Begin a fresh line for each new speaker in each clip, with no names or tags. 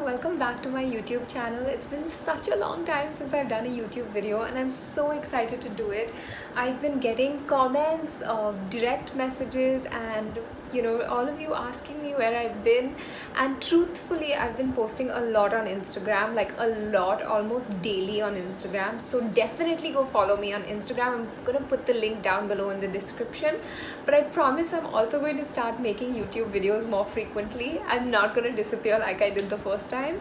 welcome back to my YouTube channel. It's been such a long time since I've done a YouTube video and I'm so excited to do it. I've been getting comments, direct messages and all of you asking me where I've been, and truthfully I've been posting a lot on Instagram, like a lot, almost daily on Instagram. So definitely go follow me on Instagram. I'm gonna put the link down below in the description, but I promise I'm also going to start making YouTube videos more frequently. I'm not gonna disappear like I did the first time.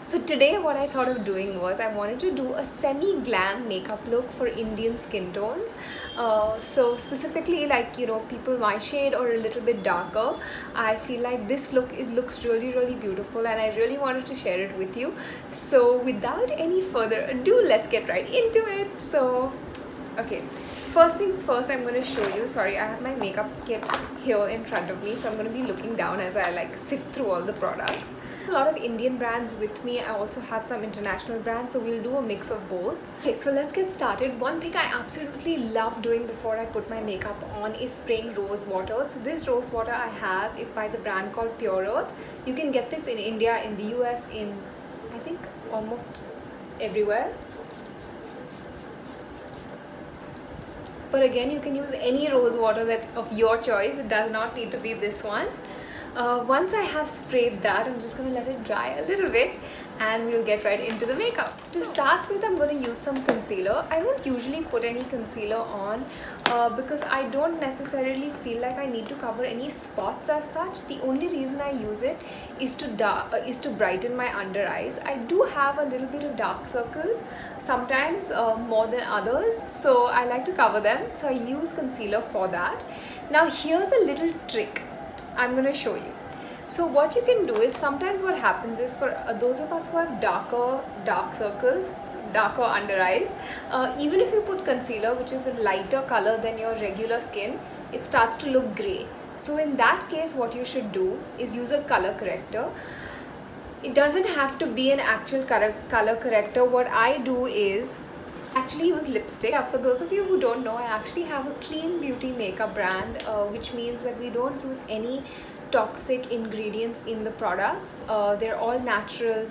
So today what I thought of doing was I wanted to do a semi-glam makeup look for Indian skin tones. So specifically, like people my shade or a little bit darker, I feel like this look looks really beautiful and I really wanted to share it with you. So without any further ado, let's get right into it. So okay, first things first, I'm going to show you, sorry, I have my makeup kit here in front of me, so I'm going to be looking down as I like sift through all the products. A lot of Indian brands with me. I also have some international brands, so we'll do a mix of both. Okay, so let's get started. One thing I absolutely love doing before I put my makeup on is spraying rose water. So this rose water I have is by the brand called Pure Earth. You can get this in India, in the US, in I think almost everywhere. But again, you can use any rose water that of your choice. It does not need to be this one. Once I have sprayed that, I'm just going to let it dry a little bit and we'll get right into the makeup. To start with, I'm going to use some concealer. I don't usually put any concealer on because I don't necessarily feel like I need to cover any spots as such. The only reason I use it is to brighten my under eyes. I do have a little bit of dark circles, sometimes more than others, so I like to cover them. So I use concealer for that. Now here's a little trick I'm going to show you. So what you can do is, sometimes what happens is, for those of us who have dark circles, darker under eyes, even if you put concealer, which is a lighter color than your regular skin, it starts to look gray. So in that case, what you should do is use a color corrector. It doesn't have to be an actual color corrector. What I do is actually use lipstick. For those of you who don't know, I actually have a clean beauty makeup brand, which means that we don't use any toxic ingredients in the products. They're all natural,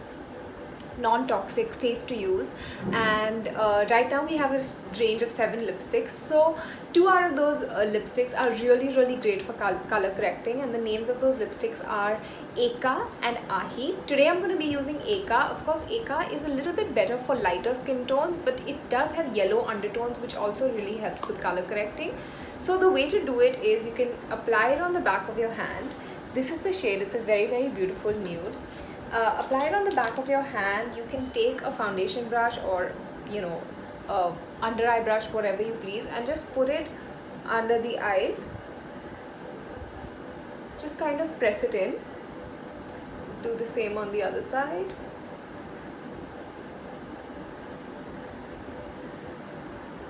non-toxic, safe to use, and right now we have a range of 7 lipsticks. So 2 out of those lipsticks are really great for color correcting, and the names of those lipsticks are Eka and Ahi. Today I'm going to be using Eka. Of course, Eka is a little bit better for lighter skin tones, but it does have yellow undertones, which also really helps with color correcting. So the way to do it is, you can apply it on the back of your hand. This is the shade. It's a very beautiful nude. Apply it on the back of your hand. You can take a foundation brush or under eye brush, whatever you please, and just put it under the eyes. Just kind of press it in. Do the same on the other side.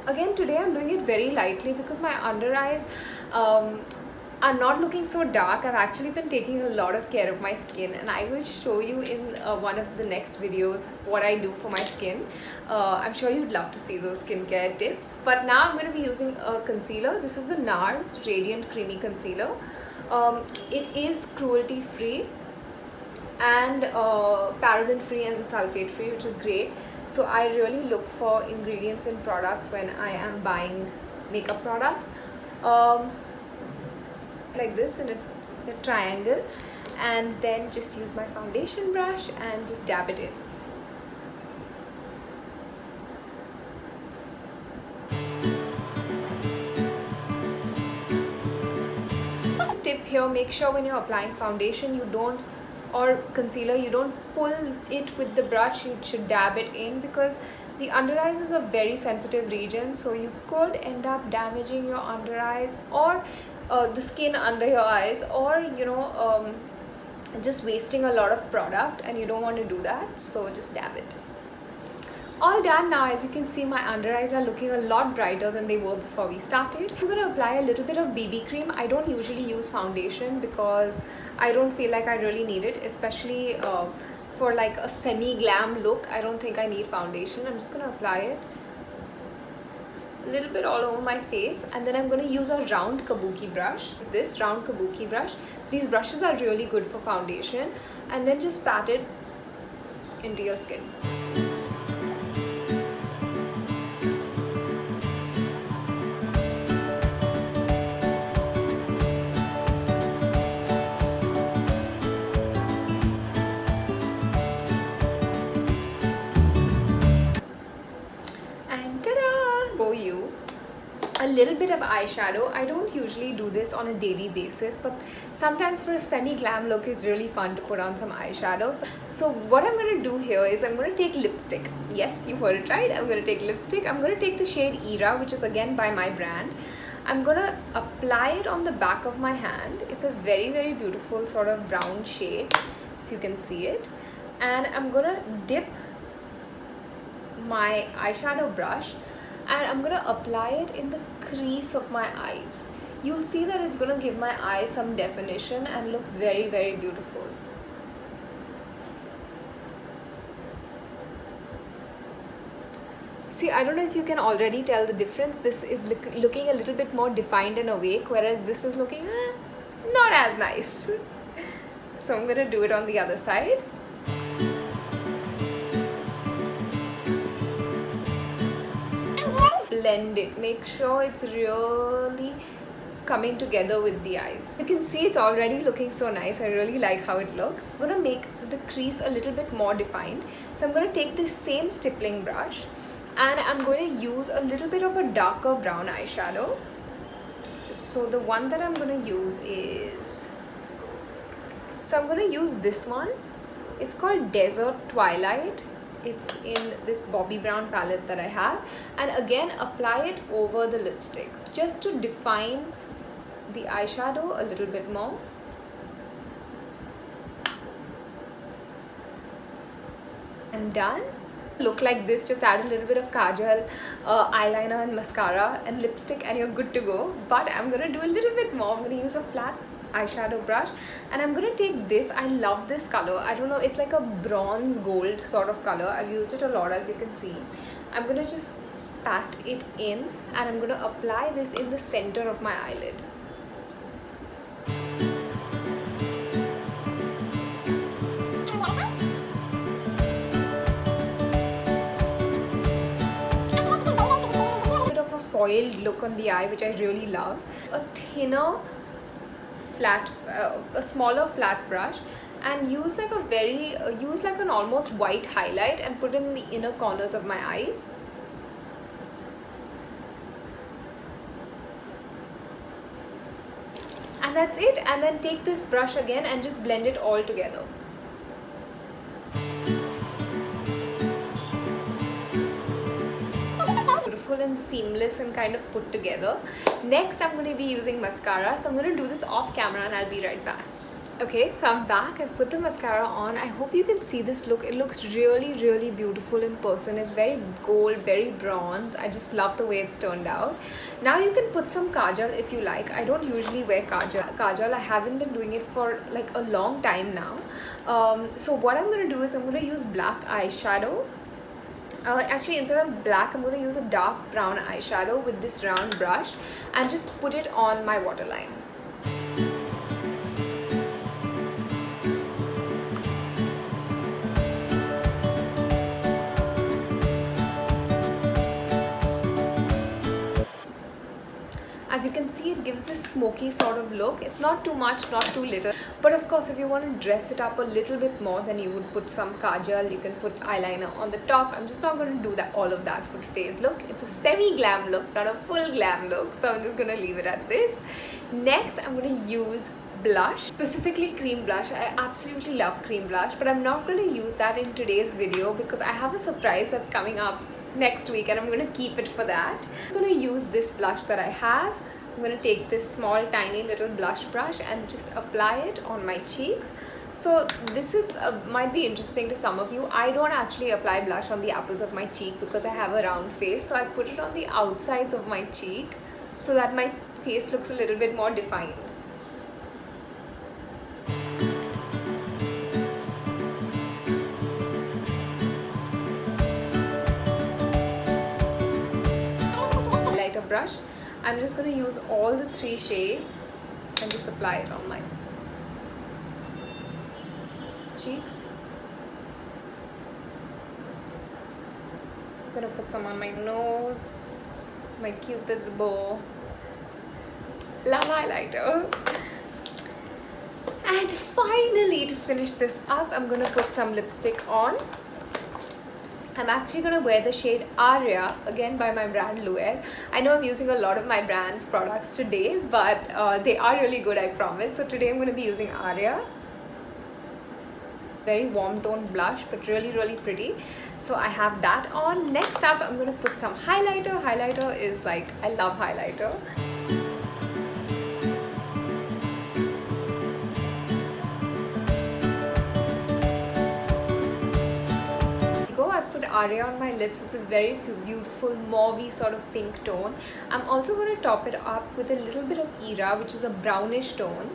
Again, today I'm doing it very lightly because my under eyes are not looking so dark. I've actually been taking a lot of care of my skin, and I will show you in one of the next videos what I do for my skin. I'm sure you'd love to see those skincare tips. But now I'm going to be using a concealer. This is the NARS Radiant Creamy Concealer. It is cruelty free and paraben free and sulfate free, which is great. So I really look for ingredients in products when I am buying makeup products. Like this in a triangle, and then just use my foundation brush and just dab it in. Tip here, make sure when you're applying foundation or concealer, you don't pull it with the brush. You should dab it in, because the under eyes is a very sensitive region, so you could end up damaging your under eyes or the skin under your eyes, or just wasting a lot of product, and you don't want to do that. So just dab it. All done. Now, as you can see, my under eyes are looking a lot brighter than they were before we started. I'm going to apply a little bit of BB cream. I don't usually use foundation because I don't feel like I really need it, especially for like a semi-glam look. I don't think I need foundation. I'm just going to apply it little bit all over my face, and then I'm going to use a round kabuki brush. This round kabuki brush. These brushes are really good for foundation, and then just pat it into your skin. And ta-da! For you, a little bit of eyeshadow. I don't usually do this on a daily basis, but sometimes for a semi-glam look it's really fun to put on some eyeshadow. So what I'm going to do here is I'm going to take lipstick. Yes, you heard it right. I'm going to take lipstick. I'm going to take the shade Era, which is again by my brand. I'm going to apply it on the back of my hand. It's a very, very beautiful sort of brown shade, if you can see it. And I'm going to dip my eyeshadow brush and I'm going to apply it in the crease of my eyes. You'll see that it's going to give my eyes some definition and look very, very beautiful. See, I don't know if you can already tell the difference. This is looking a little bit more defined and awake, whereas this is looking not as nice. So I'm going to do it on the other side. Blend it. Make sure it's really coming together with the eyes. You can see it's already looking so nice. I really like how it looks. I'm going to make the crease a little bit more defined. So I'm going to take this same stippling brush and I'm going to use a little bit of a darker brown eyeshadow. So the one that I'm going to use is... So I'm going to use this one. It's called Desert Twilight. It's in this Bobbi Brown palette that I have, and again apply it over the lipsticks just to define the eyeshadow a little bit more. I'm done. Look like this, just add a little bit of kajal, eyeliner and mascara and lipstick and you're good to go. But I'm going to do a little bit more. I'm going to use a flat eyeshadow brush and I'm going to take this. I love this color. I don't know, it's like a bronze gold sort of color. I've used it a lot, as you can see. I'm going to just pat it in and I'm going to apply this in the center of my eyelid. A bit of a foiled look on the eye, which I really love. A thinner flat, a smaller flat brush, and use like an almost white highlight and put it in the inner corners of my eyes. And that's it. And then take this brush again and just blend it all together. And seamless and kind of put together. Next I'm going to be using mascara, so I'm going to do this off camera and I'll be right back. Okay, so I'm back. I've put the mascara on. I hope you can see this look. It looks really, really beautiful in person. It's very gold, very bronze. I just love the way it's turned out. Now you can put some kajal if you like. I don't usually wear kajal. I haven't been doing it for like a long time now. So what I'm going to do is I'm going to use black eyeshadow. Actually, instead of black, I'm going to use a dark brown eyeshadow with this round brush and just put it on my waterline. As you can see, it gives this smoky sort of look. It's not too much, not too little. But of course, if you want to dress it up a little bit more, then you would put some kajal. You can put eyeliner on the top. I'm just not going to do that, all of that for today's look. It's a semi-glam look, not a full glam look. So I'm just going to leave it at this. Next, I'm going to use blush, specifically cream blush. I absolutely love cream blush, but I'm not going to use that in today's video because I have a surprise that's coming up next week and I'm going to keep it for that. I'm going to use this blush that I have. I'm going to take this small tiny little blush brush and just apply it on my cheeks. So this is might be interesting to some of you. I don't actually apply blush on the apples of my cheek because I have a round face, so I put it on the outsides of my cheek so that my face looks a little bit more defined. brush. I'm just going to use all the 3 shades and just apply it on my cheeks. I'm going to put some on my nose, my Cupid's bow, love highlighter. And finally, to finish this up, I'm going to put some lipstick on. I'm actually going to wear the shade Aria, again by my brand Luer. I know I'm using a lot of my brand's products today, but they are really good, I promise. So today I'm going to be using Aria. Very warm tone blush, but really, really pretty. So I have that on. Next up, I'm going to put some highlighter. Highlighter is like, I love highlighter. Aria on my lips. It's a very beautiful mauvey sort of pink tone. I'm also going to top it up with a little bit of Era, which is a brownish tone.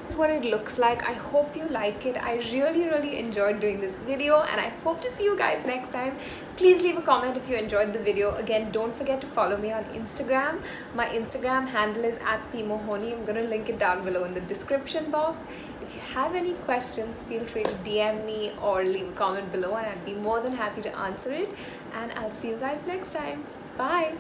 This is what it looks like. I hope you like it. I really enjoyed doing this video, and I hope to see you guys next time. Please leave a comment if you enjoyed the video. Again, don't forget to follow me on Instagram. My Instagram handle is @pmohoni. I'm going to link it down below in the description box. If you have any questions, feel free to DM me or leave a comment below, and I'd be more than happy to answer it. And I'll see you guys next time. Bye.